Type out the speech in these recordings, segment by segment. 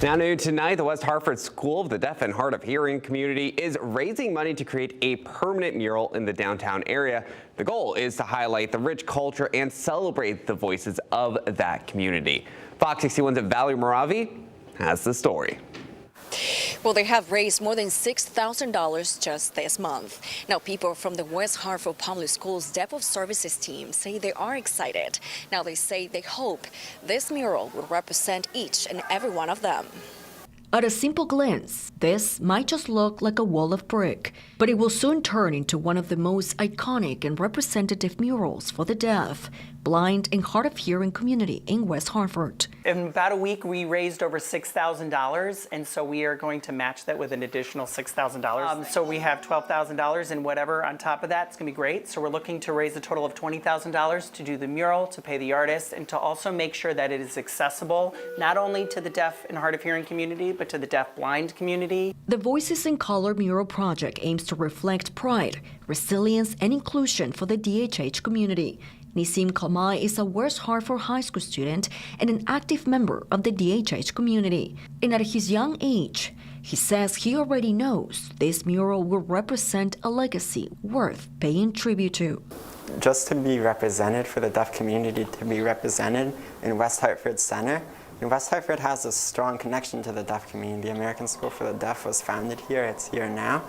Now new tonight, the West Hartford School of the Deaf and Hard of Hearing community is raising money to create a permanent mural in the downtown area. The goal is to highlight the rich culture and celebrate the voices of that community. Fox 61's Valerie Moravi has the story. Well, they have raised more than $6,000 just this month. Now, people from the West Hartford Public Schools Deaf of Services team say they are excited. Now, they say they hope this mural will represent each and every one of them. At a simple glance, this might just look like a wall of brick, but it will soon turn into one of the most iconic and representative murals for the deaf, blind, and hard of hearing community in West Hartford. In about a week, we raised over $6,000, and so we are going to match that with an additional $6,000. So we have $12,000, and whatever on top of that, it's going to be great. So we're looking to raise a total of $20,000 to do the mural, to pay the artist, and to also make sure that it is accessible not only to the deaf and hard of hearing community, but to the deaf-blind community. The Voices in Color mural project aims to reflect pride, resilience, and inclusion for the DHH community. Nisim Kalmai is a West Hartford High School student and an active member of the DHH community. And at his young age, he says he already knows this mural will represent a legacy worth paying tribute to. Just to be represented for the deaf community, to be represented in West Hartford Center. And West Hartford has a strong connection to the deaf community. The American School for the Deaf was founded here, it's here now.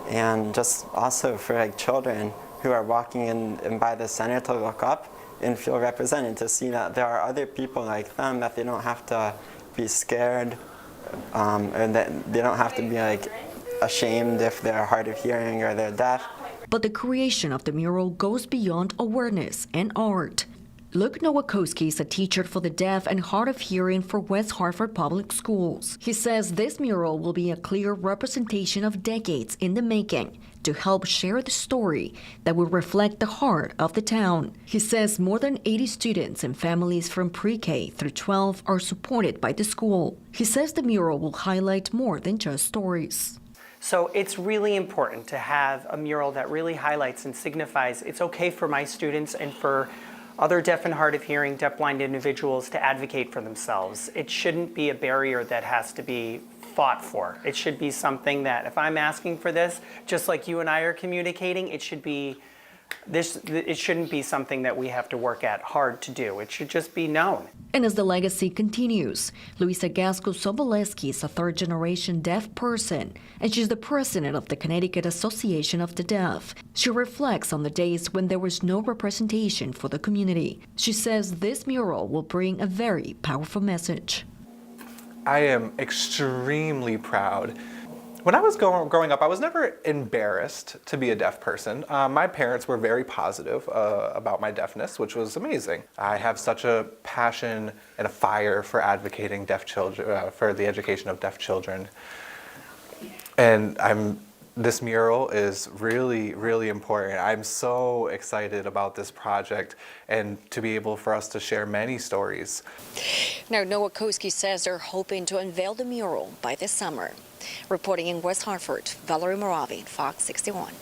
And just also for children who are walking in and by the center to look up and feel represented, to see that there are other people like them, that they don't have to be scared, and that they don't have to be ashamed if they're hard of hearing or they're deaf. But the creation of the mural goes beyond awareness and art. Luke Nowakowski is a teacher for the deaf and hard of hearing for West Hartford Public Schools. He says this mural will be a clear representation of decades in the making to help share the story that will reflect the heart of the town. He says more than 80 students and families from pre-K through 12 are supported by the school. He says the mural will highlight more than just stories. So it's really important to have a mural that really highlights and signifies it's okay for my students and for other deaf and hard of hearing, deaf-blind individuals to advocate for themselves. It shouldn't be a barrier that has to be fought for. It should be something that if I'm asking for this, just like you and I are communicating, it shouldn't be something that we have to work at hard to do. It should just be known. And as the legacy continues, Luisa Gasco-Soboleski is a third-generation deaf person, and she's the president of the Connecticut Association of the Deaf. She reflects on the days when there was no representation for the community. She says this mural will bring a very powerful message. I am extremely proud. When I was growing up, I was never embarrassed to be a deaf person. My parents were very positive about my deafness, which was amazing. I have such a passion and a fire for advocating deaf children, for the education of deaf children. And this mural is really, really important. I'm so excited about this project and to be able for us to share many stories. Now, Nowakowski says they're hoping to unveil the mural by this summer. Reporting in West Hartford, Valerie Moravi, Fox 61.